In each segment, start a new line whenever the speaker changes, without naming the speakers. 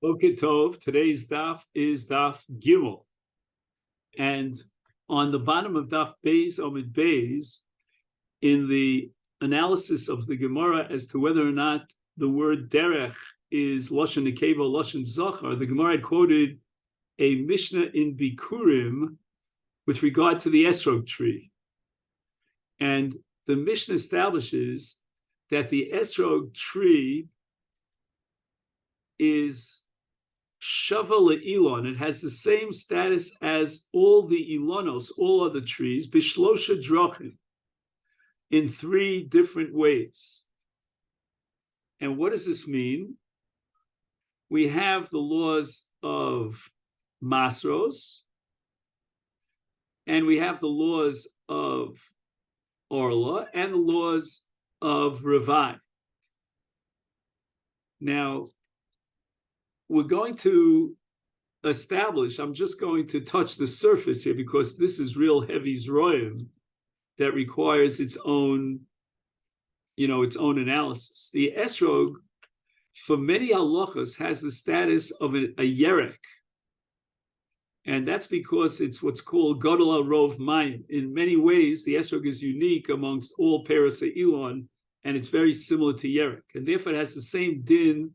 Okay, Tov. Today's daf is daf Gimel, and on the bottom of daf Beis Omid Beis, in the analysis of the Gemara as to whether or not the word derech is lashon nekeva, lashon zachar, the Gemara had quoted a Mishnah in Bikurim with regard to the esrog tree, and the Mishnah establishes that the esrog tree is Shava le'ilon. It has the same status as all the ilonos, all other trees, bishlosha drachim, in three different ways. And what does this mean? We have the laws of masros, and we have the laws of orla, and the laws of revai. Now, we're going to establish, I'm just going to touch the surface here because this is real heavy zroim that requires its own analysis. The esrog, for many halachas, has the status of a yerek. And that's because it's what's called gadol rov mayim. In many ways, the esrog is unique amongst all peros ha'ilon, and it's very similar to yerek. And therefore, it has the same din.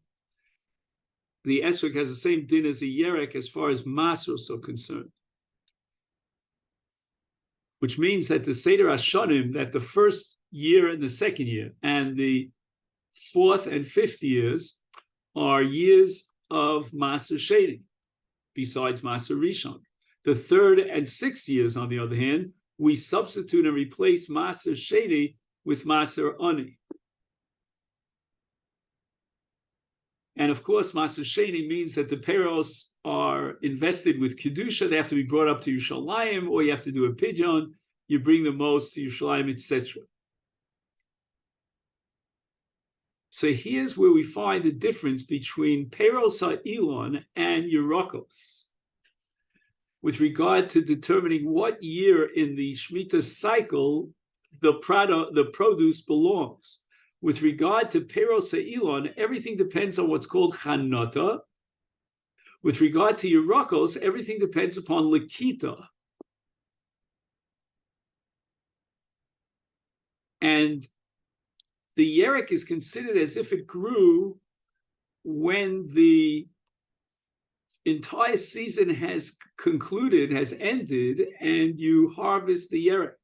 The esrog has the same din as a yerek as far as masros are concerned, which means that the Seder Hashanim, that the first year and the second year, and the fourth and fifth years are years of Masechet, besides Maser Rishon. The third and sixth years, on the other hand, we substitute and replace Maser Sheni with Maser Ani. And of course, Maser Sheni means that the peros are invested with Kiddushin. They have to be brought up to Yerushalayim, or you have to do a pidyon. You bring the most to Yerushalayim, etc. So here's where we find the difference between peros ha'ilon and yerakos with regard to determining what year in the Shemitah cycle the produce belongs. With regard to peros ha'ilon, everything depends on what's called chanata. With regard to yerakos, everything depends upon lakita. And the yerek is considered as if it grew when the entire season has concluded, has ended, and you harvest the yerek.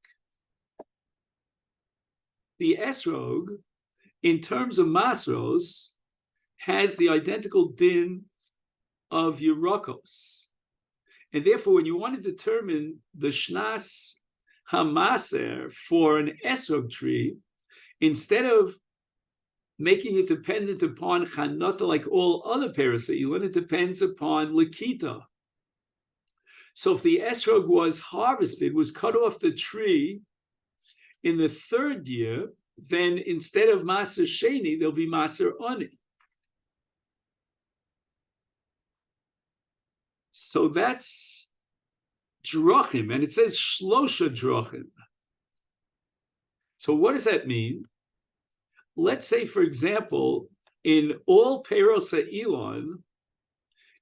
The esrog, in terms of masros, has the identical din of yerakos. And therefore, when you want to determine the shnas hamaser for an esrog tree, instead of making it dependent upon chanata like all other peros ha'ilon, it depends upon lakita. So if the esrog was harvested, was cut off the tree in the third year, then instead of Maser Sheni, there'll be Maser Ani. So that's drachim, and it says shlosha drachim. So what does that mean? Let's say, for example, in all peros ha'ilon,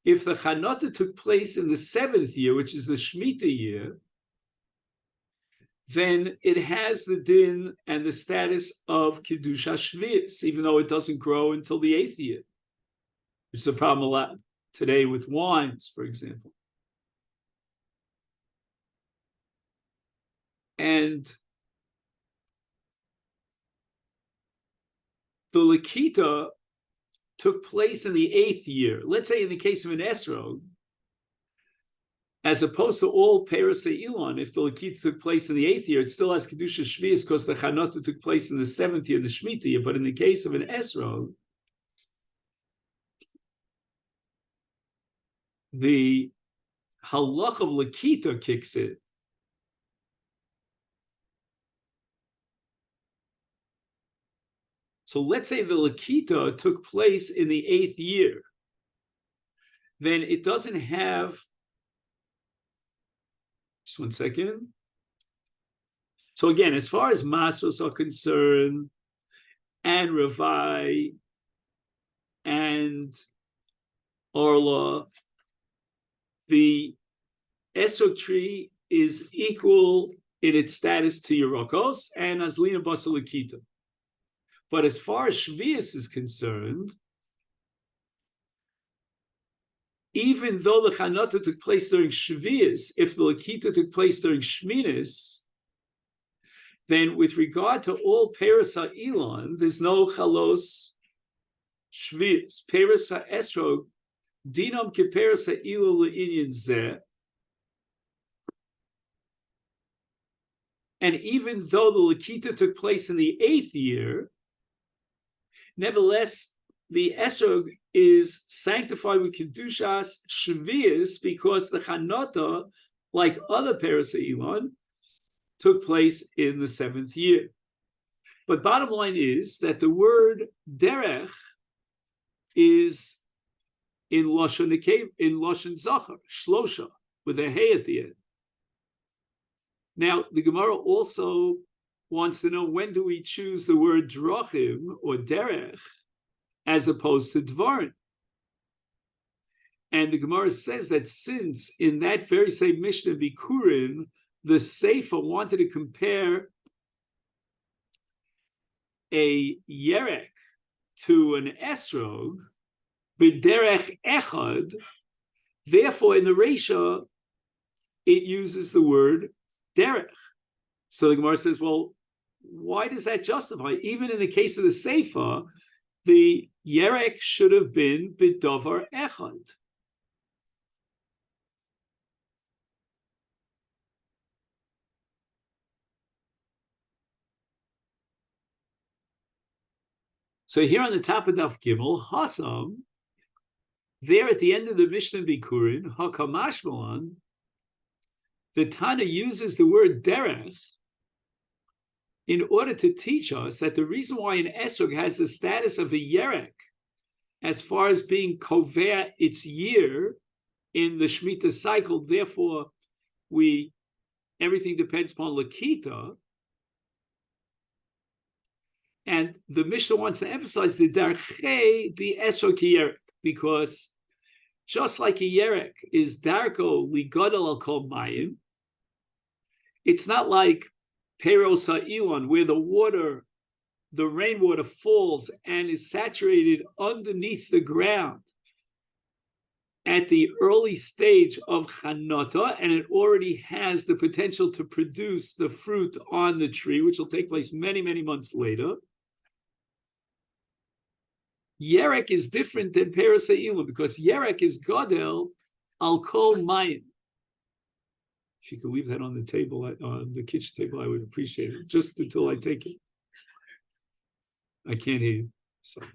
if the chanata took place in the seventh year, which is the Shemitah year, then it has the din and the status of Kiddush HaShvius, even though it doesn't grow until the eighth year, which is a problem a lot today with wines, for example. And the Lakita took place in the eighth year. Let's say in the case of an esrog, as opposed to all peros ha'ilon, if the Lakita took place in the eighth year, it still has Kiddush HaShvius because the Chanata took place in the seventh year, the Shemitah year. But in the case of an esrog, the halach of Lakita kicks in. So let's say the Lakita took place in the eighth year. Then it doesn't have, just one second. So again, as far as masos are concerned, and Ravai, and Orla, the esrog tree is equal in its status to Yerokos and Azlina Basalakita. But as far as Shvius is concerned, even though the Chanata took place during Shvius, if the Lakita took place during Shminis, then with regard to all Peres HaElon, there's no Chalos Shvius. Peres HaEsrog, Dinam Keperes HaElon Le'inyan Zeh. And even though the Lakita took place in the 8th year, nevertheless, the Esrog is sanctified with Kedushas Shvius because the Chanata, like other Peres HaElon, took place in the 7th year. But bottom line is that the word derech is in Lashon Zachar, Shlosha, with a hey at the end. Now, the Gemara also wants to know, when do we choose the word drachim or derech as opposed to dvarim? And the Gemara says that since in that very same Mishnah Bikurin, the Seifa wanted to compare a yerek to an esrog, b'derech echad, therefore in the Reisha, it uses the word derech. So the Gemara says, well, why does that justify? Even in the case of the Seifa, the yerek should have been b'davar echad. So here on the top of Daf Gimel, Hasam, there at the end of the Mishnah Bikurin, Hakamashmalan, the Tana uses the word derech in order to teach us that the reason why an esrog has the status of a yerek, as far as being kovea its year in the Shemitah cycle, therefore everything depends upon Lakita. And the Mishnah wants to emphasize the darchei, the esrog yerek, because just like a yerek is darko ligadol al kol mayim, it's not like Peros HaElon, where the rainwater falls and is saturated underneath the ground at the early stage of Chanata, and it already has the potential to produce the fruit on the tree, which will take place many, many months later. Yerek is different than Peros HaElon because Yerek is Gadel al kol mayim. If you could leave that on the table, on the kitchen table, I would appreciate it, just until I take it. I can't hear you. Sorry.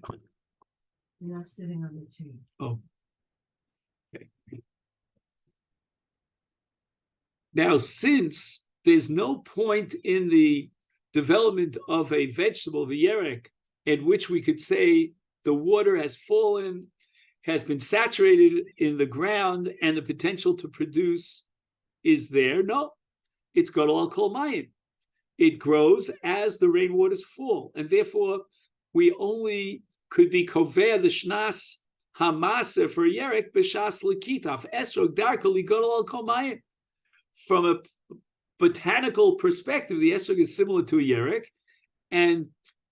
You're not sitting on the chair.
Oh. Okay. Now, since there's no point in the development of a vegetable, the yerek, at which we could say the water has fallen, has been saturated in the ground, and the potential to produce is there. No, it's gadol al kol mayim. It grows as the rainwaters fall, and therefore we only could be kovea the shnas hamasa for yerek b'shas lekitaf esrog darko li gadol al kol mayim. From a botanical perspective, the esrog is similar to a yerek, and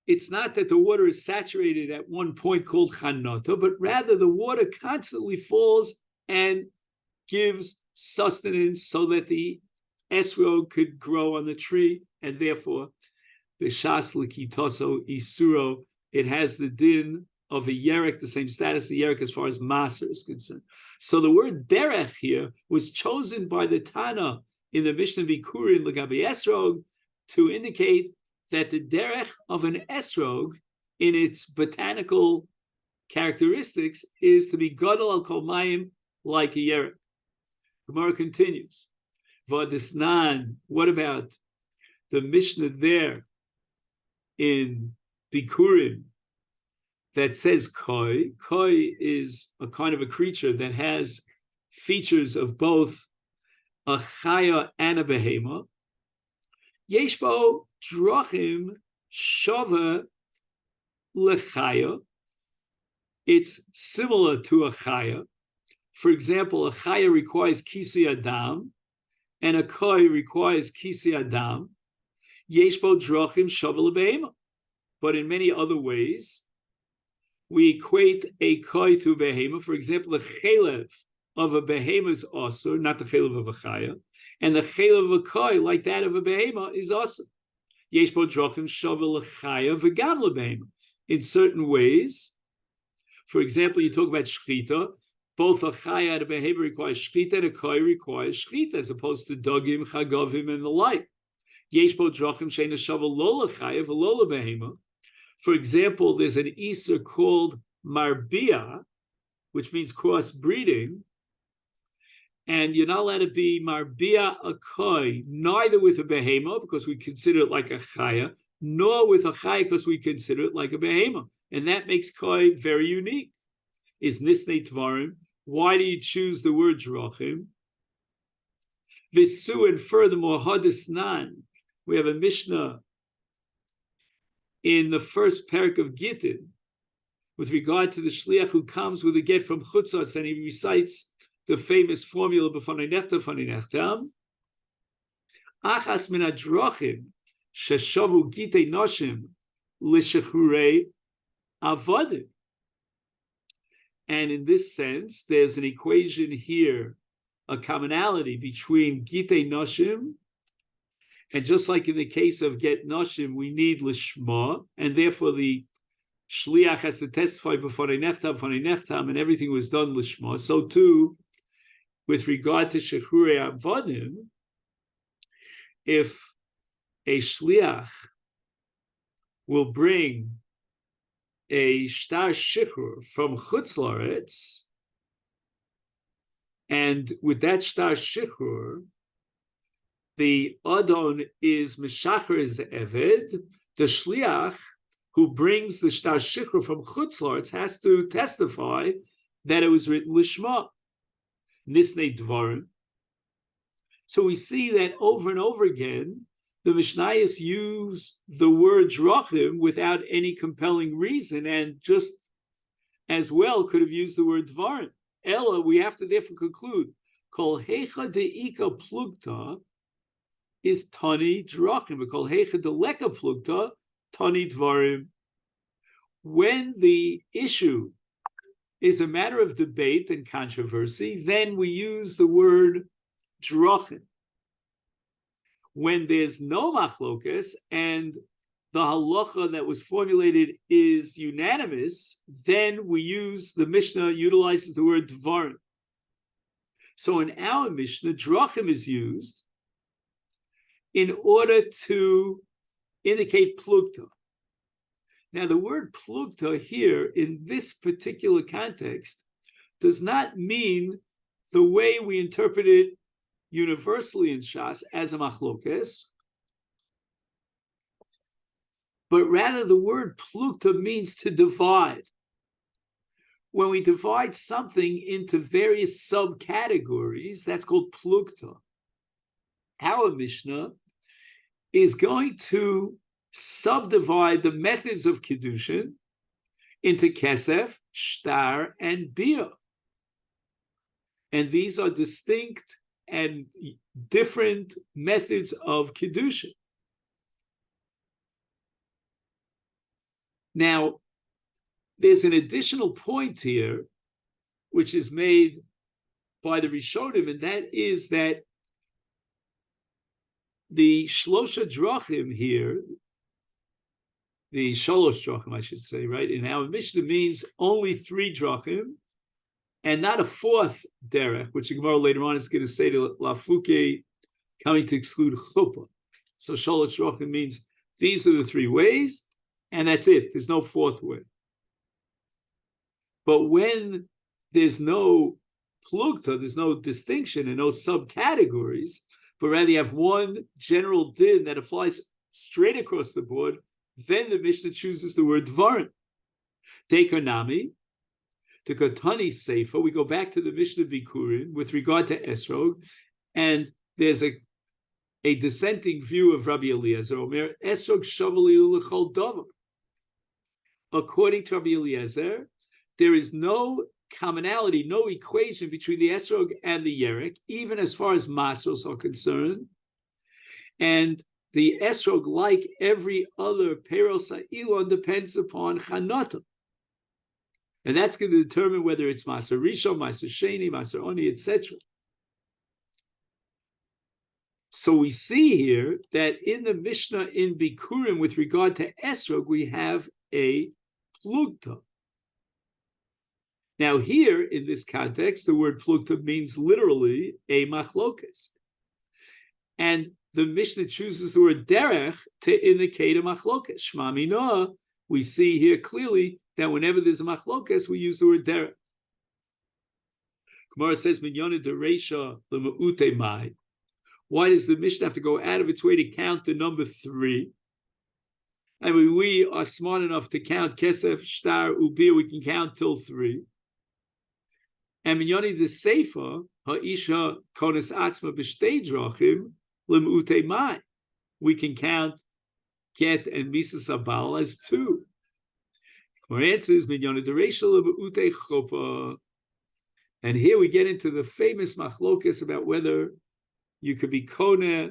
it's not that the water is saturated at one point called chanata, but rather the water constantly falls and gives sustenance so that the esrog could grow on the tree, and therefore the shas lekitoso isuro, it has the din of a yerek, the same status of yerek as far as maser is concerned. So the word derech here was chosen by the Tana in the Mishnah Bikurin L'gabe esrog to indicate that the derech of an esrog in its botanical characteristics is to be gadol al kol mayim like a yerek. Gemara continues. Vadisnan, what about the Mishnah there in Bikurim that says koi? Koi is a kind of a creature that has features of both a chaya and a behema. Yeshbo drachim shava lechaya. It's similar to a chaya. For example, a chaya requires kisi adam, and a koi requires kisi adam. Yesh bo drachim shavel behema. But in many other ways, we equate a koi to a behema. For example, the chelev of a behema is also, not the chelev of a chaya, and the chelev of a koi, like that of a behema, is also. Yesh bo drachim shavel chaya v'gam lebehema. In certain ways, for example, you talk about shchita. Both a chaya and a behema requires shchita, and a koi requires shchita, as opposed to dagim, chagavim, and the like. Yesh bo drachim sheina shavel lo lechaya v'lo lebehema. For example, there's an Isser called marbia, which means crossbreeding, and you're not allowed to be marbia a koi, neither with a behema, because we consider it like a chaya, nor with a chaya, because we consider it like a behema. And that makes koi very unique. Is nisnei tvarim. Why do you choose the word drachim? Visu, and furthermore, hadisnan. We have a Mishnah in the first parak of Gittin, with regard to the shliach who comes with a get from chutzatz, and he recites the famous formula b'fanei nechtam, fanei nechtam. Achas min hadrachim sheshavu gitei noshim l'shechrurei avodim. And in this sense, there's an equation here, a commonality between gitei noshim. And just like in the case of get noshim, we need lishma, and therefore the shliach has to testify before fanei nechtam, and everything was done lishma. So too, with regard to shechrurei avodim, if a shliach will bring a shtar shichrur from chutz laretz, and with that shtar shichrur, the adon is mishacher is eved, the shliach who brings the shtar shichrur from chutz laretz has to testify that it was written lishma, nisnei dvarim. So we see that over and over again, the Mishnayos use the word drachim without any compelling reason, and just as well could have used the word dvarim. Ella, we have to therefore conclude, kol hecha deika plugta is tani drachim, but kol hecha deleka plugta tani dvarim. When the issue is a matter of debate and controversy, then we use the word drachim. When there's no machlokas and the halacha that was formulated is unanimous, then we use, the Mishnah utilizes the word dvarim. So in our Mishnah, drachim is used in order to indicate plugta. Now the word plugta here in this particular context does not mean the way we interpret it universally in Shas as a machlokes, but rather the word plukta means to divide. When we divide something into various subcategories, that's called plukta. Our Mishnah is going to subdivide the methods of Kiddushin into kesef, shtar, and bia. And these are distinct and different methods of Kiddushin. Now, there's an additional point here, which is made by the Rishonim, and that is that the Shlosha Drachim here, the Shalosh Drachim, I should say, right, in our Mishnah means only 3 Drachim, and not a 4th derech, which the Gemara later on is going to say to Lafuke, coming to exclude chuppah. So shalosh drachim means these are the 3 ways, and that's it. There's no 4th way. But when there's no plugta, there's no distinction and no subcategories, but rather you have one general din that applies straight across the board, then the Mishnah chooses the word dvarim. Tekonami, to Katani Seifa, we go back to the Mishnah Bikurin with regard to Esrog, and there's a dissenting view of Rabbi Eliezer. Omer Esrog Shavali L'chol Davar. According to Rabbi Eliezer, there is no commonality, no equation between the esrog and the yerek, even as far as masros are concerned. And the esrog, like every other peros ha'ilon, depends upon chanata. And that's going to determine whether it's maser rishon, maser sheni, maser oni, etc. So we see here that in the Mishnah in Bikurim, with regard to esrog, we have a plugta. Now here, in this context, the word plugta means literally a machlokes. And the Mishnah chooses the word derech to indicate a machlokes. Shma mina, we see here clearly that whenever there's a machlokes, we use the word derech. Gemara says, minyana dereisha l'ma'ute mai. Why does the Mishnah have to go out of its way to count the number 3? I mean, we are smart enough to count kesef, shtar, ubir, we can count till 3. And minyani the sefer, ha'isha kones atzma b'shtei drachim, l'm'ute mai. We can count get and misas abal as 2. Our answer is minyani dereisha l'm'ute chuppah. And here we get into the famous machlokas about whether you could be kona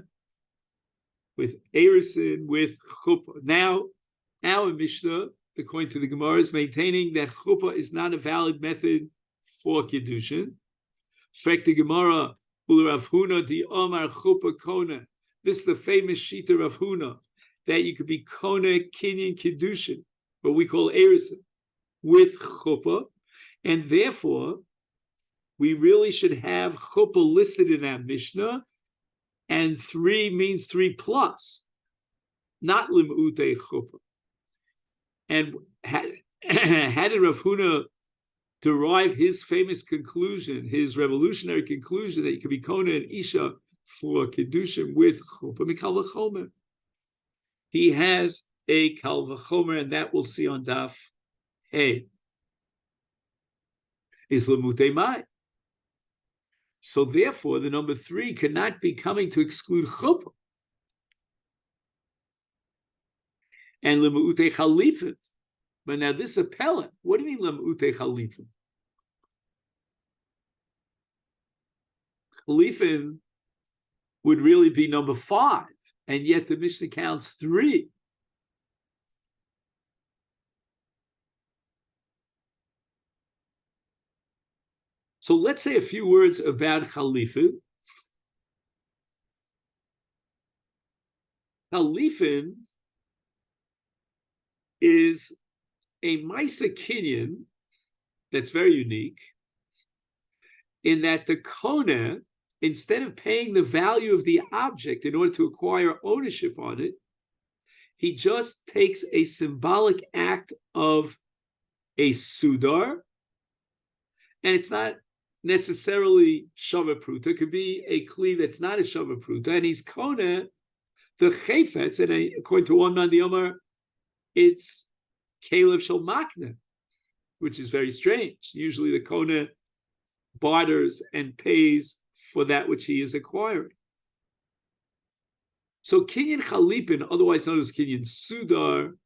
with erisin, with chuppah. Now, our Mishnah, according to the Gemara, is maintaining that chuppah is not a valid method for Kiddushin. Frek the Gemara, ul Rav Huna di Omar chuppah kona. This is the famous shita Rav Huna, that you could be kona kinyan Kiddushin, what we call erisin, with chuppah, and therefore we really should have chuppah listed in our Mishnah. And 3 means 3 plus, not lim'ute chuppah. And how did Rav Huna derive his famous conclusion, his revolutionary conclusion that you could be kona and isha for Kiddushin with chuppah? Mikal v'chomer. He has a kal v'chomer, and that we'll see on Daf Hey. Is lim'ute mai. So therefore, the number 3 cannot be coming to exclude chuppah. And lemu'ute chalifin. But now this appellant, what do you mean lemu'ute chalifin? Chalifin would really be number 5, and yet the Mishnah counts 3. So let's say a few words about chalifin. Chalifin is a Masechet that's very unique in that the kona, instead of paying the value of the object in order to acquire ownership on it, he just takes a symbolic act of a sudar, and it's not necessarily shava pruta. It could be a kli that's not a shava pruta, and he's kona the chayfetz, and according to one man the Omar, it's kalev shel makna, which is very strange. Usually the kona barters and pays for that which he is acquiring. So kinyan chalipin, otherwise known as kinyan sudar,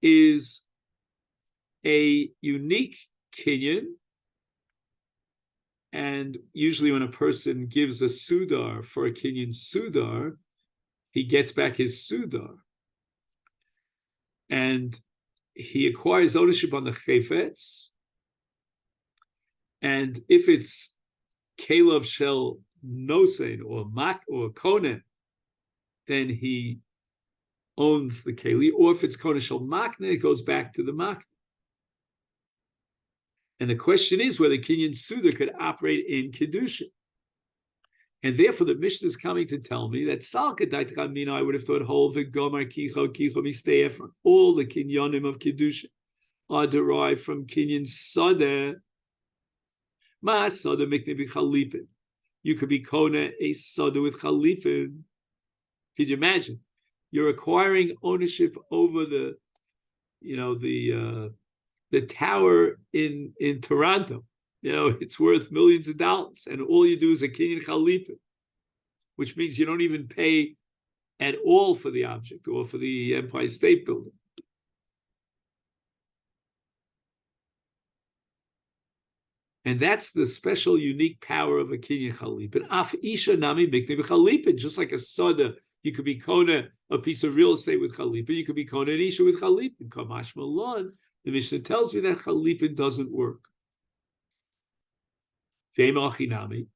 is a unique kinyan. And usually when a person gives a sudar for a kinyan sudar, he gets back his sudar. And he acquires ownership on the chayfetz. And if it's kalev shel nosein or mak or konen, then he owns the keli. Or if it's konen shel makne, it goes back to the makne. And the question is whether kinyan suda could operate in Kiddushin. And therefore the Mishnah is coming to tell me that salka daitramina, I would have thought, whole the gomar kicho misteh, from all the kinyanim of Kiddushin are derived from kinyan sada. Ma sada mikne b'chalipin. You could be kona a sada with chalipin. Could you imagine? You're acquiring ownership over the tower in Toronto. It's worth millions of dollars, and all you do is a kinyan chalipin, which means you don't even pay at all for the object or for the Empire State Building. And that's the special, unique power of a kinyan chalipin. Af isha nami mikne b'chalipin. Just like a soda, you could be kona a piece of real estate with chalipin. You could be kona an isha with chalipin. Kamash malon. The Mishnah tells me that chalipin doesn't work. Nami.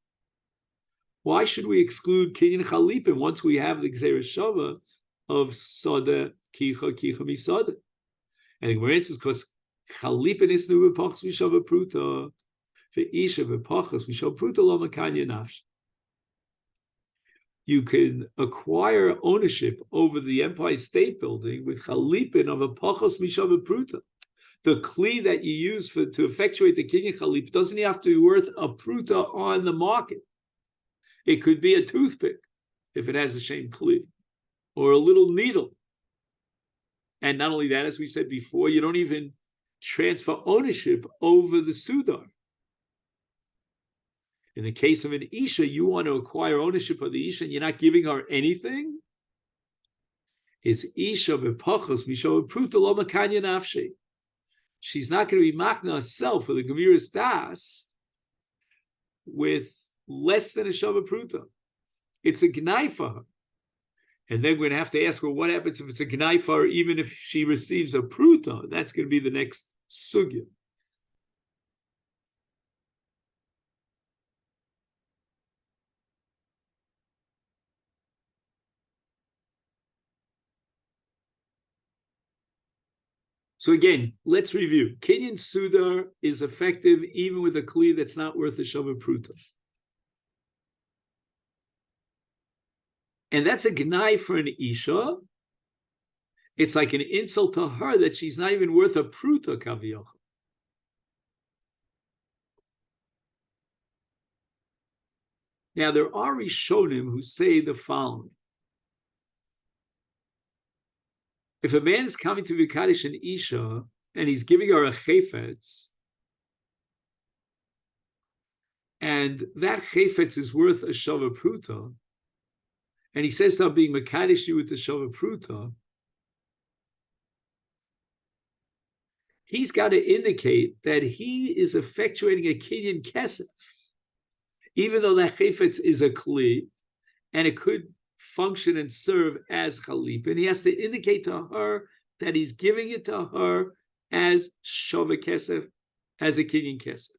Why should we exclude kinyan chalipin once we have the gzeira shava of soda kicha misada? And the Gemara answers because chalipin is nu b'pachas mishava pruta. You can acquire ownership over the Empire State Building with chalipin of a pachos mishava pruta. The kli that you use to effectuate the kinyan chalip doesn't have to be worth a pruta on the market. It could be a toothpick if it has a same kli, or a little needle. And not only that, as we said before, you don't even transfer ownership over the sudar. In the case of an Isha, you want to acquire ownership of the Isha and you're not giving her anything. Is Isha b'pachos misho pruta lo makanya nafshe. She's not going to be machna herself for the Gemiras Das with less than a shava pruta. It's a gnai for her. And then we're going to have to ask her what happens if it's a gnai for her, even if she receives a pruta. That's going to be the next sugya. So again, let's review. Kinyan Sudar is effective even with a kli that's not worth a shava pruta. And that's a gnai for an Isha. It's like an insult to her that she's not even worth a pruta kaviyach. Now, there are Rishonim who say the following. If a man is coming to Vikadish an Isha and he's giving her a chayfetz, and that chayfetz is worth a shava pruta, and he says to her, being Makadish you with the shava pruta, he's got to indicate that he is effectuating a kinyan kesef, even though that chayfetz is a kli, and it could function and serve as chalip, and he has to indicate to her that he's giving it to her as shava kesef, as a kinyan kesef.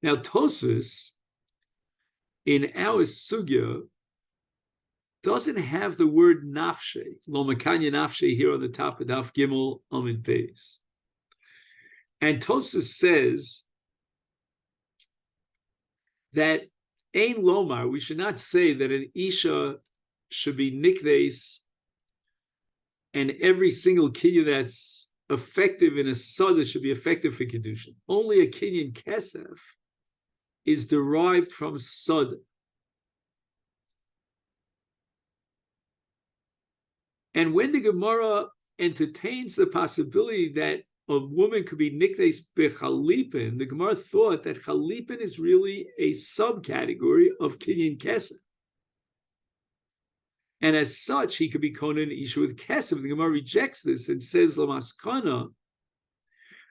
Now Tosfos in our sugya doesn't have the word nafshe, lo makanya nafshe, here on the top of Daf Gimel Amid Beis. And Tosfos says that ein lomar, we should not say that an Isha should be nikdes and every single kinyan that's effective in a sada should be effective for Kiddushin. Only a kinyan kesef is derived from sada. And when the Gemara entertains the possibility that a woman could be nikdes bechalipin, the Gemara thought that chalipin is really a subcategory of kinyan kesef. And as such, he could be konen isha with kesef. The Gemara rejects this and says lamaskana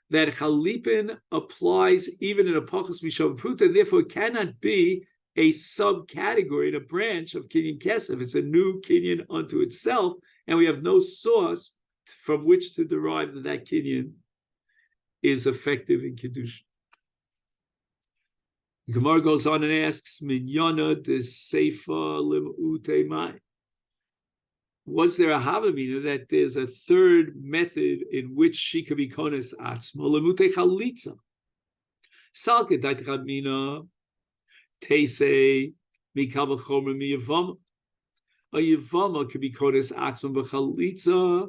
that chalipin applies even in a pachos mishava pruta, and therefore it cannot be a subcategory in a branch of kinyan kesef. It's a new kinyan unto itself, and we have no source from which to derive that that kinyan is effective in Kiddushin. Gemara goes on and asks, Minyana de Seifa Lim'ute Mai. Was there a Havamina that there's a third method in which she could be kones atzma Lim'ute Chalitza? Salke Daitchamina Teise Mikava Chomer Miyavama. A Yavama could be kones atzma b'chalitza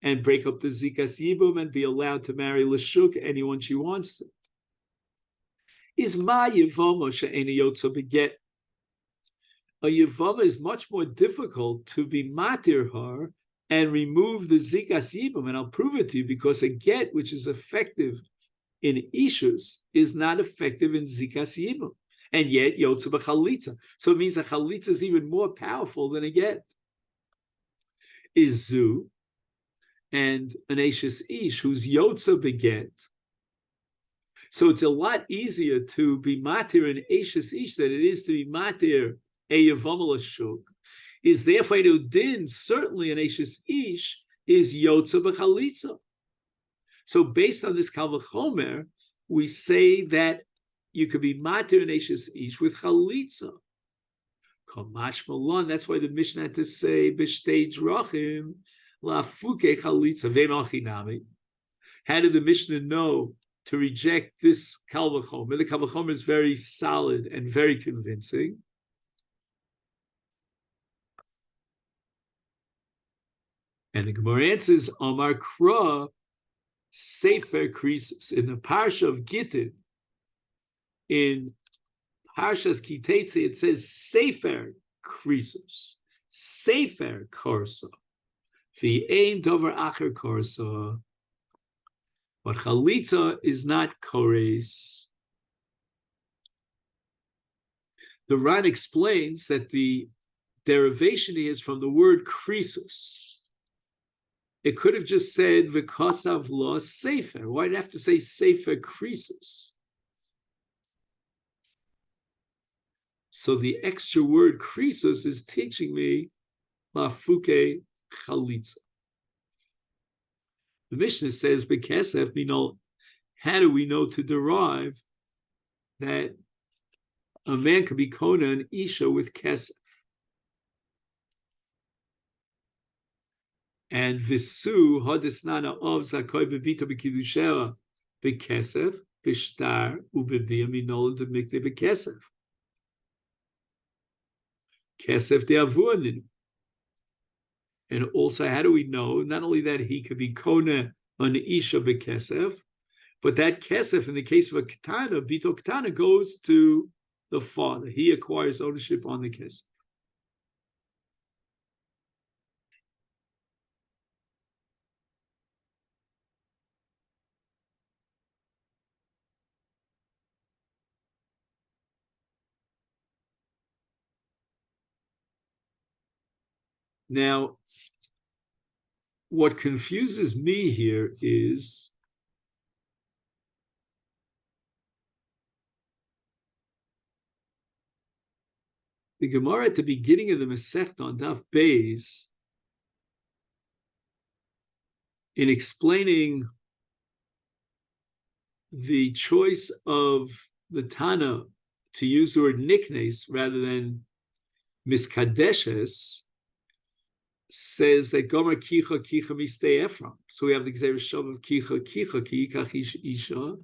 and break up the Zikas Yibum and be allowed to marry Lashuk anyone she wants to. Is Ma Yavama she'ena yotza beget? A Yavama is much more difficult to be matir her and remove the Zikas Yibum, and I'll prove it to you because a get which is effective in Ishus is not effective in Zikas Yibum, and yet yotza b'chalitza. So it means a chalitza is even more powerful than a get. Is Zu. and an Ashes Ish who's Yotza beget. So it's a lot easier to be matir an Ashes Ish than it is to be matir a Yavamal Shuk. Is therefore to din, certainly an Ashes Ish is Yotza b'chalitza. So based on this Kal V'chomer, we say that you could be matir an Ashes Ish with chalitza. Kamash Malon, that's why the Mishnah had to say b'shtei drachim lafuke chalitza v'machinami. How did the Mishnah know to reject this Kal V'chomer? The Kal V'chomer is very solid and very convincing. And the Gemara answers, Amar Kra Sefer Krisus. In the Parsha of Gittin, in Parshas Kitetze, it says Sefer Krisus, Sefer Korsa. V'ein Dover Acher Korsa. But Chalitza is not Kores. The Ran explains that the derivation is from the word Krisus. It could have just said V'kosav lo Sefer. Why did it have to say Sefer Krisus? So the extra word Krisus is teaching me Lafuke Chalitza. The Mishnah says B'kesef minol. How do we know to derive that a man could be kona an isha with kesef? And visu hadisnana of zakoy bevita bekidushera bekesef bishtar ubevia minol de mikne bekesef kesef de avuanin. And also, how do we know not only that he could be kona an isha bekesef, but that kesef in the case of a katana, bito katana, goes to the father. He acquires ownership on the kesef. Now, what confuses me here is the Gemara at the beginning of the Masechet on Daf Beis, in explaining the choice of the Tana to use the word niknes rather than miskadeshes, says that Gomer kicha kicha mistei Ephraim. So we have the Gzeir Shav of kicha kicha ki yikach isha,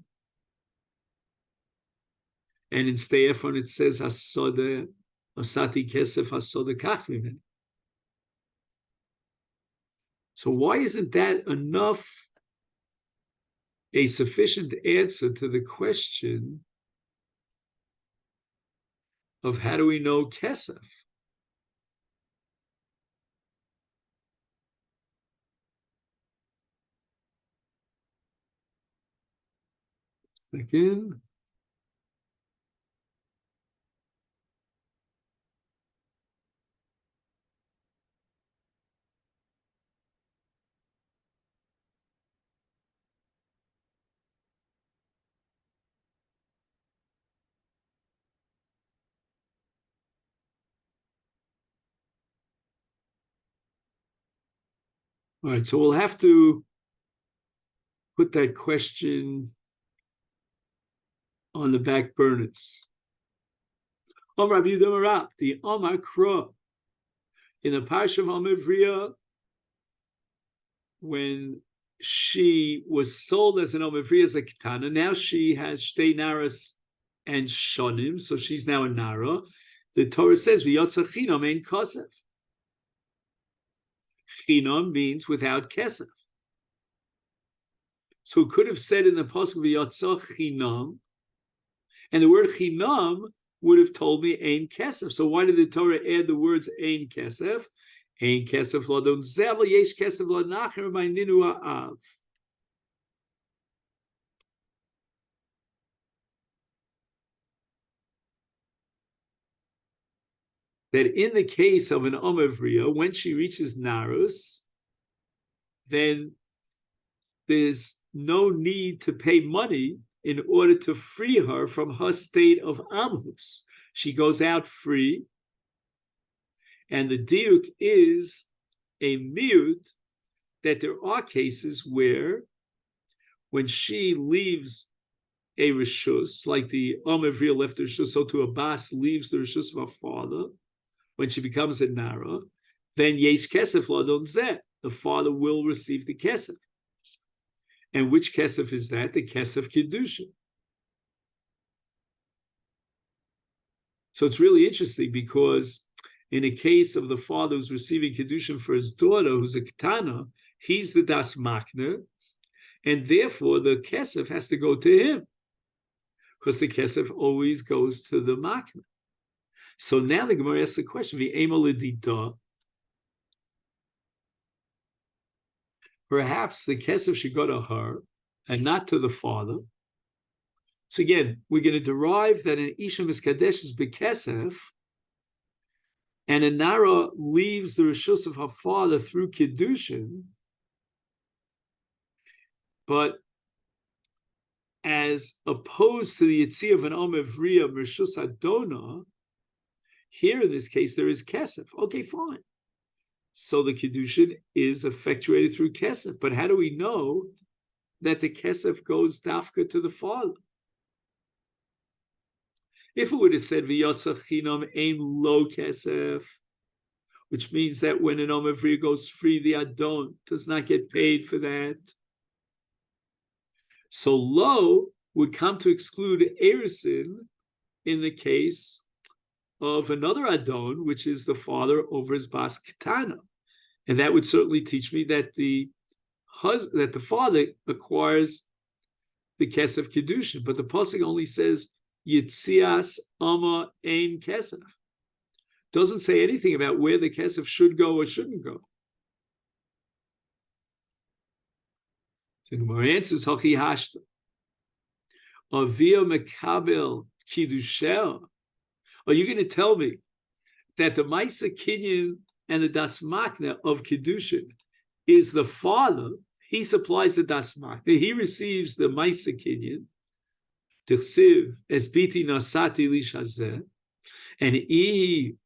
and in stei Ephraim it says hasoda asati kesef hasoda kach mimen. So why isn't that enough, a sufficient answer to the question of how do we know kesef? Second. All right, so we'll have to put that question on the back burners. Omar Abiyudamarab, the Omar Kro, in the Parsha of Omivriya, when she was sold as an Omivriya as a Ketana, now she has Shtei Naras and Shonim, so she's now a Nara. The Torah says, V'yotza Chinam ein Kosef. Chinam means without Kesef. So it could have said in the Pasuk V'yotza Chinam, and the word Chinam would have told me Ein Kesef. So why did the Torah add the words Ein Kesef? Ein Kesef Ladon Zevel Yesh Kesef Lanacher Ma'ninu Ha'av. That in the case of an Omavriya, when she reaches Narus, then there's no need to pay money in order to free her from her state of Amhus. She goes out free, and the diuk is a miut that there are cases where when she leaves a rishus, like the Amavriya left the rishus, so to a bas leaves the rishus of her father, when she becomes a nara, then yesh kesef ladon zeh, the father will receive the kesef. And which kesef is that? The kesef Kiddushin. So it's really interesting because in a case of the father who's receiving Kiddushin for his daughter, who's a ketana, he's the das makner, and therefore the kesef has to go to him, because the kesef always goes to the makner. So now the Gemara asks the question: perhaps the kesef should go to her and not to the father. So again, we're going to derive that an isha miskadesh is bekesef, and a nara leaves the rishus of her father through kiddushin. But as opposed to the yitzi of an omevriya rishus adona, here in this case there is kesef. Okay, fine. So the kiddushin is effectuated through kesef. But how do we know that the kesef goes dafka to the father? If it would have said v'yotzach chinam ein lo kesef, which means that when an omevriya goes free, the adon does not get paid for that. So lo would come to exclude erisin in the case of another adon, which is the father over his bas ketana, and that would certainly teach me that the father acquires the kesef kiddushin, but the pasuk only says yitzias ama ein kesef. Doesn't say anything about where the kesef should go or shouldn't go. So the Gemara answers hachi hashta avia mekabel kiddushel. Are you going to tell me that the Maisa Kinyan and the Das Makna of Kiddushin is the father? He supplies the Das Makna. He receives the Maisa Kinyan. Tichsiv es biti nasati lish hazeh. And he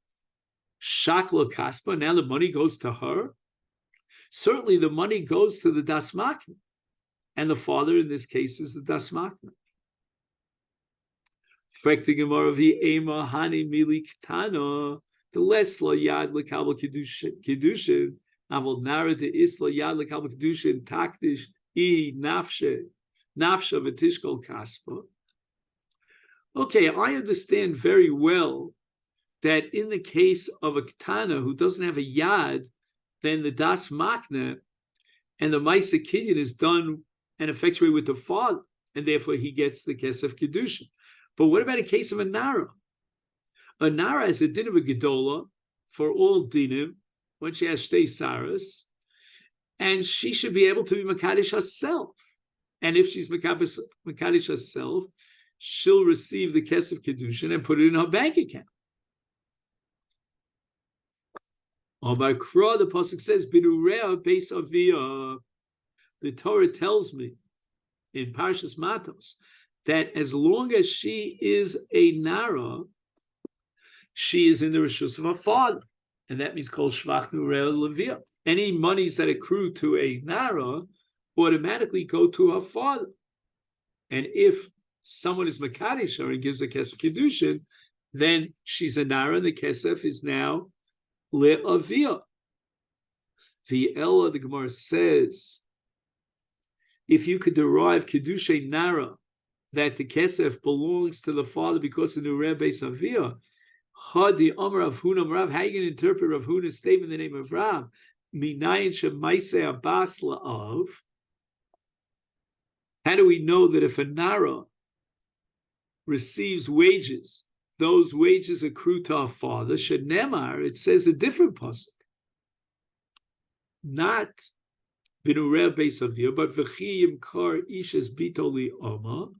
shakla kaspa. Now the money goes to her. Certainly the money goes to the Das Makna. And the father in this case is the Das Makna. The less la yad lekabel kiddushin, avol nara de isla yad lekabel kiddushin takdish nafsha v'tishkol kaspa. Okay, I understand very well that in the case of a ketana who doesn't have a yad, then the das makna and the ma'isa kinyan is done and effectuated with the father, and therefore he gets the kesef kiddushin. But what about a case of a nara? A nara is a din of a gedola for all dinim when she has shtei saras, and she should be able to be makadosh herself. And if she's makadosh herself, she'll receive the kesef kiddushin and put it in her bank account. By Kra, the pasuk says, "Bidurea beis avia." The Torah tells me in Parshas Matos that as long as she is a nara, she is in the rishus of her father, and that means kol shvach nurei levia. Any monies that accrue to a nara automatically go to her father, and if someone is makadosh her and gives a kesef kiddushin, then she's a nara, and the kesef is now le'avia. The Ella, the Gemara says, if you could derive kiddushin nara, that the kesef belongs to the father because of the Nurei Beis Avia. Hadi Amar Rav Huna, Rav, how are you going to interpret Rav Huna's statement in the name of Rav? Minayin shemaiseh abbas la'av. How do we know that if a nara receives wages, those wages accrue to her father? Shenemar, it says a different pasuk. Not Binurei Beis Avia, but v'chi yimkar ishes bitoli oma.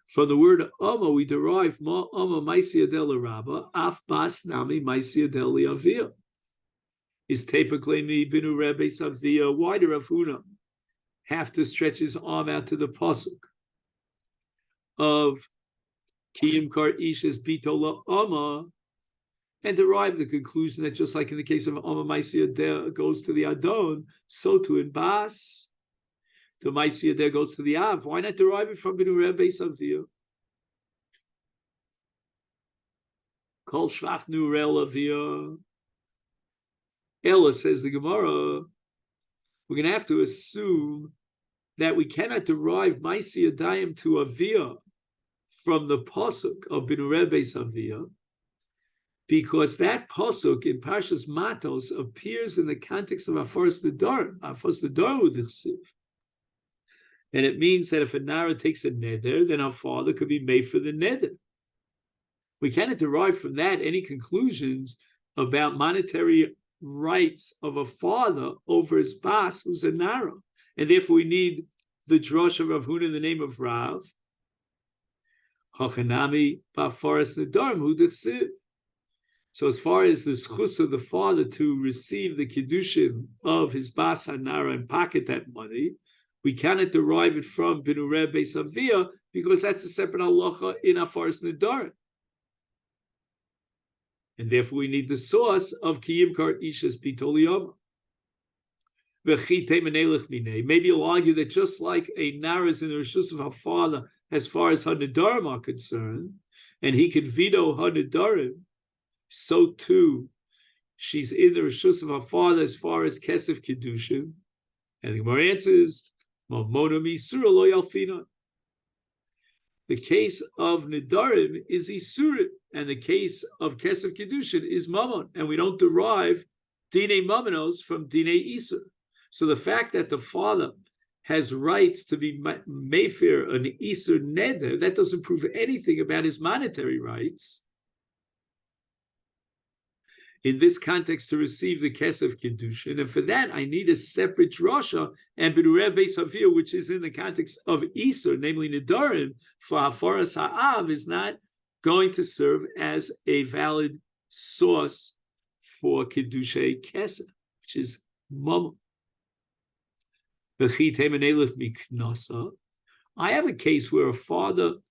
From the word Amma, we derive Ma Amma Maisiyadel Rabba, Af Bas Nami Maisiyadel Avia. is Tepaklemi Binu Rebbe Savia. Why did Rav Huna have to stretch his arm out to the pasuk of Kiyim Kar Ishes Bitola Amma and derive the conclusion that just like in the case of Amma Maisia there goes to the Adon, so too in Bas, the Maisia there goes to the Av. Why not derive it from Binu Rebbe Savia? Kol Shvachnu Relavia. Ella, says the Gemara, we're going to have to assume that we cannot derive Maisi Adayim to Avia from the pasuk of Binu Rebbe Savia, because that pasuk in Parshas Matos appears in the context of Afaras Nedarim, Afaras Nedarim U'Dichsiv. And it means that if a Nara takes a neder, then our father could be made for the neder. We cannot derive from that any conclusions about monetary rights of a father over his bas, who's a Nara. And therefore we need the drush of Rav Huna in the name of Rav. Hachanami ba'afaras nedarim hu d'chsiv. So as far as the schus of the father to receive the Kiddushin of his bas hanara and pocket that money, we cannot derive it from Binu Rebbe Savia because that's a separate halacha in afaras nedarim. And therefore we need the source of Kiyim Kar Ishas Bitol Yoma. Maybe you'll argue that just like a Nara is in the Rishus of her father as far as her Nedarim are concerned, and he can veto her Nedarim, so too she's in the Rishus of her father as far as Kesef Kiddushin. And the Gemara answers, Mamona Misura Lo Yalfina. The case of Nedarim is Isurim, and the case of Kesef Kiddushin is Mammon, and we don't derive Dine Mammonos from Dine Isur. So the fact that the father has rights to be Mefer an Isur Neder, that doesn't prove anything about his monetary rights. In this context, to receive the Kesef Kiddushin, and for that I need a separate drasha and Binu Rebbe Savia, which is in the context of Isur, namely Nedarim, for Hafaras Ha'av is not going to serve as a valid source for Kiddushay Kesef, which is Mama. I have a case where a father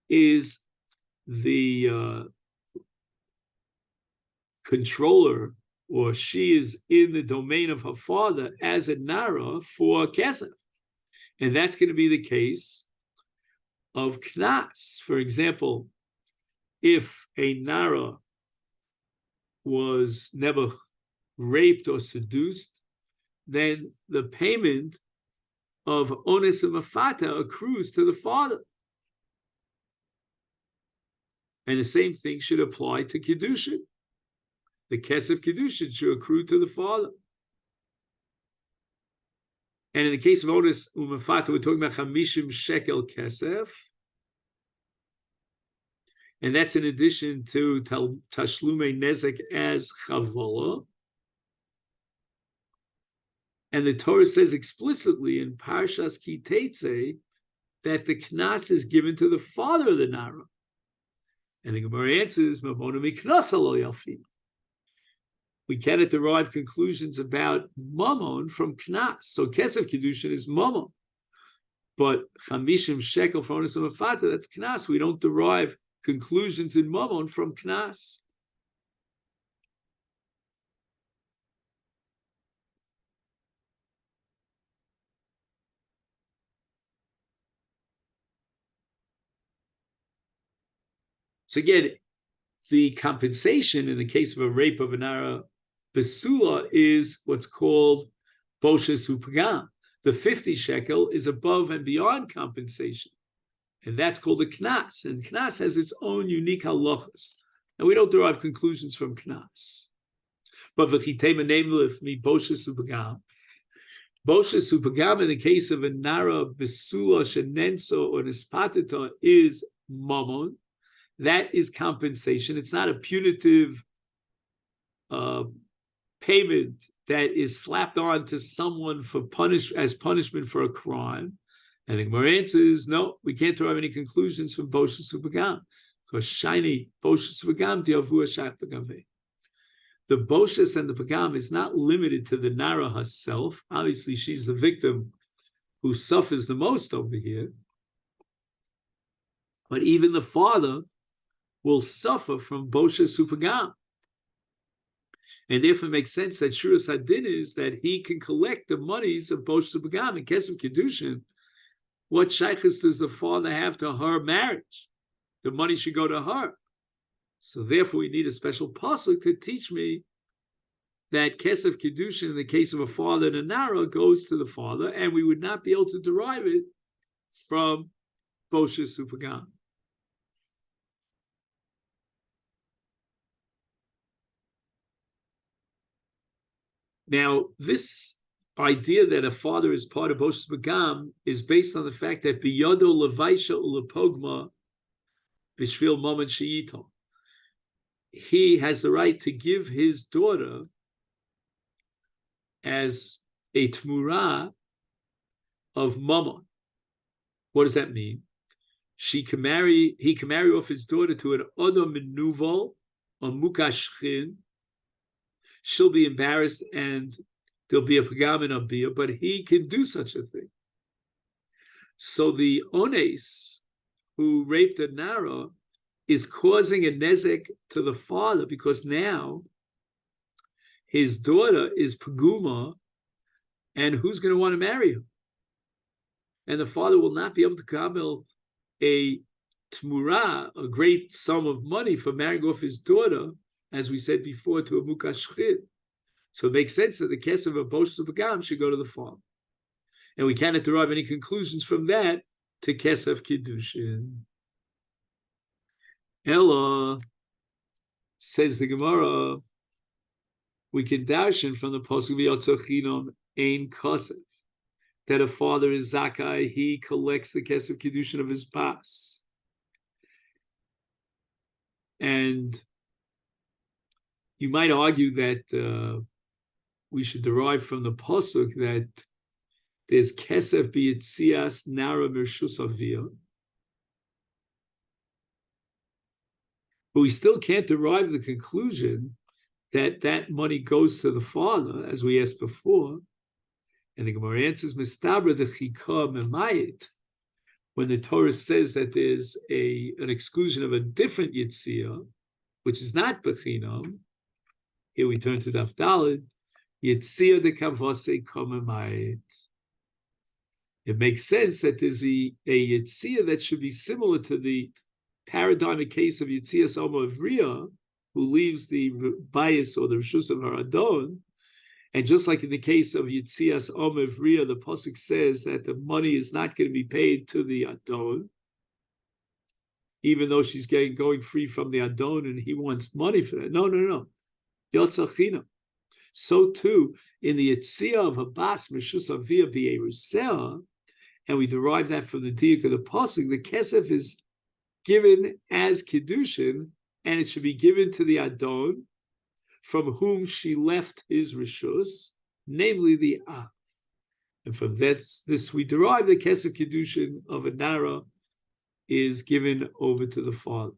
is the controller, or she is in the domain of her father as a Nara for Kesef. And that's going to be the case of Knas. For example, if a Nara was never raped or seduced, then the payment of Ones and Mafata accrues to the father. And the same thing should apply to Kiddushin. The Kesef Kiddushin should accrue to the father. And in the case of Ones and Mafata, we're talking about 50 shekel Kesef. And that's in addition to Tashlume Nezek as Chavola. And the Torah says explicitly in Parshas Ki Tetzei that the Knas is given to the father of the Nara. And the Gemara answers, we cannot derive conclusions about Mammon from Knas. So Kesef Kiddushin is Mammon. But 50 shekel for Ones and Mafata, that's Knas. We don't derive conclusions in Mammon from Knas. So again, the compensation in the case of a rape of a Nara Besula is what's called Boshes Upagam. The 50 shekel is above and beyond compensation. And that's called a Knas. And Knas has its own unique halachas. And we don't derive conclusions from Knas. But v'chitema namelif mi Boshes Upagam. Boshes Upagam in the case of a Nara Besula Shenenso or Nispatita is Mammon. That is compensation. It's not a punitive payment that is slapped on to someone for as punishment for a crime. And the Gemara answers, no, we can't derive any conclusions from Boshes Upagam. Because shiny Boshes Upagam diavua shach b'gaveh. the Boshes and the Pagam is not limited to the Nara herself. Obviously, she's the victim who suffers the most over here. But even the father will suffer from Boshes Upagam. And therefore it makes sense that Shuras Hadin is that he can collect the monies of Boshes Upagam. In Kesef Kiddushin, what shaykhus does the father have to her marriage? The money should go to her. So therefore we need a special pasuk to teach me that Kesef Kiddushin, in the case of a father and a Nara, goes to the father, and we would not be able to derive it from Boshes Upagam. Now, this idea that a father is part of Boshes Pagam is based on the fact that Biyado Levaisha Ulepogma Bishvil Moment Sheito. He has the right to give his daughter as a tmura of mama. What does that mean? He can marry off his daughter to an Odom Nuval, a Mukashchin. She'll be embarrassed and there'll be a pagam in Abiyah, but he can do such a thing. So the Ones who raped a Nara is causing a nezek to the father because now his daughter is paguma, and who's going to want to marry her? And the father will not be able to kabel a tmura, a great sum of money for marrying off his daughter, as we said before, to a mukashchid. So it makes sense that the kesef of Boshes Pagam should go to the farm. And we cannot derive any conclusions from that to kesef kiddushin. Ella, says the Gemara, we can darshan from the pasuk v'yatzochinom ein kesef, that a father is zakai, he collects the kesef kiddushin of his bas. And you might argue that we should derive from the pasuk that there's kesef b'yitzias nara mershus aviyah, but we still can't derive the conclusion that that money goes to the father, as we asked before. And the Gemara answers, "Mistabra de chika memayit." When the Torah says that there's an exclusion of a different yitzia, which is not bechinam, here we turn to Daf Daled, yitzia de kavase kamemayit. It makes sense that there's a yitzia that should be similar to the paradigmic case of Yitzias Omer of Riyah, who leaves the bias or the Rishus of her Adon. And just like in the case of Yitzias Omer of Riyah, the pasuk says that the money is not going to be paid to the Adon, even though she's going free from the Adon and he wants money for that. No. Yotzachina. So too, in the Yitzia of Habas, Meshus Aviyah B'Yerusea, and we derive that from the diak of the pasuk, the kesef is given as Kiddushin, and it should be given to the Adon, from whom she left his Rishus, namely the Av. And from this we derive the Kesef Kiddushin of a Nara is given over to the father.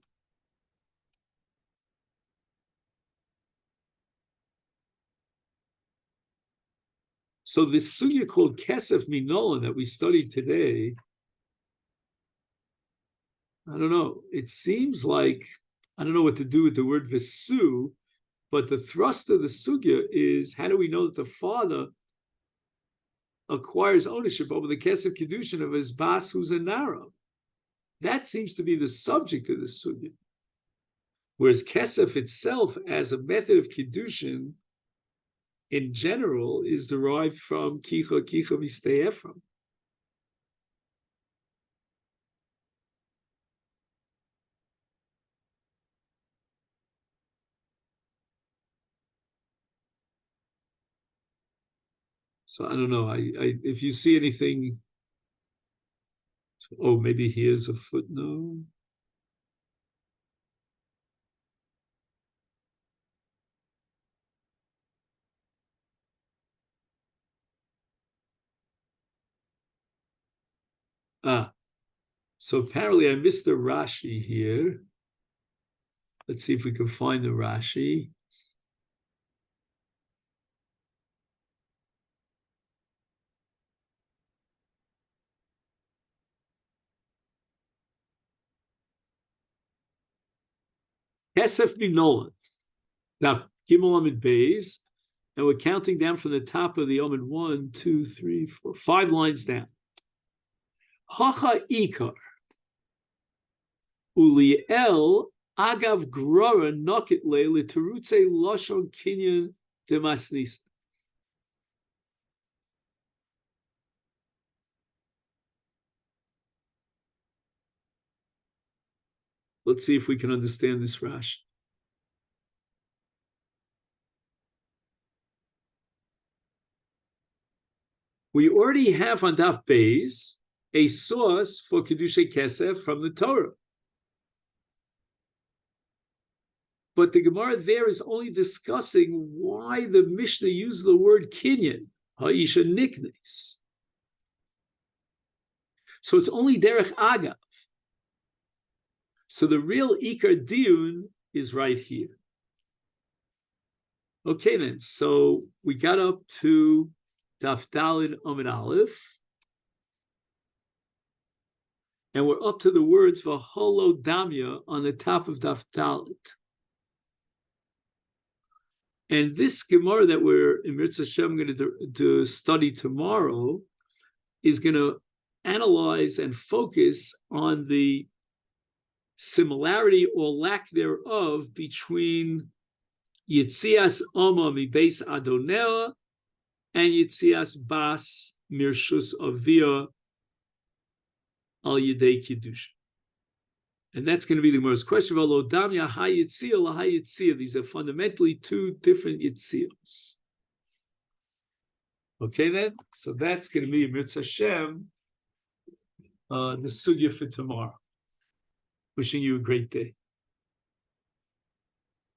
So this sugya called Kesef Minola that we studied today, I don't know, it seems like, I don't know what to do with the word Visu, but the thrust of the sugya is, how do we know that the father acquires ownership over the Kesef Kiddushin of his bas who's a Nara? That seems to be the subject of the sugya. Whereas Kesef itself, as a method of Kiddushin, in general, is derived from Kicha Mistei Ephraim. So I don't know. If you see anything, maybe here's a footnote. So apparently I missed the Rashi here. Let's see if we can find the Rashi. Kesef Minolan. Now, Gimel Amid Beis, and we're counting down from the top of the Amid 1, 2, 3, 4, 5 lines down. Hacha Ikar. Uliel Agav Grora Nokit Le Terutze Loshon Kinyan Demasnis. Let's see if we can understand this Rashi. We already have on Daf Beis a source for Kiddushin Kesef from the Torah. But the Gemara there is only discussing why the Mishnah used the word kinyan, ha'isha niknes. So it's only derech agav. So the real ikar diun is right here. Okay then, so we got up to Daf Daled Amud Aleph, and we're up to the words v'holo damya on the top of Daf Daled. And this Gemara that we're in Mirza Hashem going to study tomorrow is going to analyze and focus on the similarity or lack thereof between Yitzias Oma mi Beis Adonea and Yitzias Bas Mirshus Avia al Yidei Kiddushin. And that's going to be the most question of Damya HaYitzia LaHaYitzia. These are fundamentally two different Yitzios. Okay then? So that's going to be Mirza Hashem, the sugya for tomorrow. Wishing you a great day.